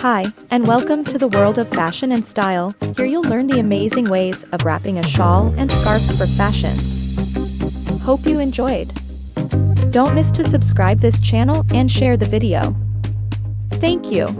Hi, and welcome to the world of fashion and style. Here you'll learn the amazing ways of wrapping a shawl and scarf for fashions. Hope you enjoyed. Don't miss to subscribe this channel and share the video. Thank you.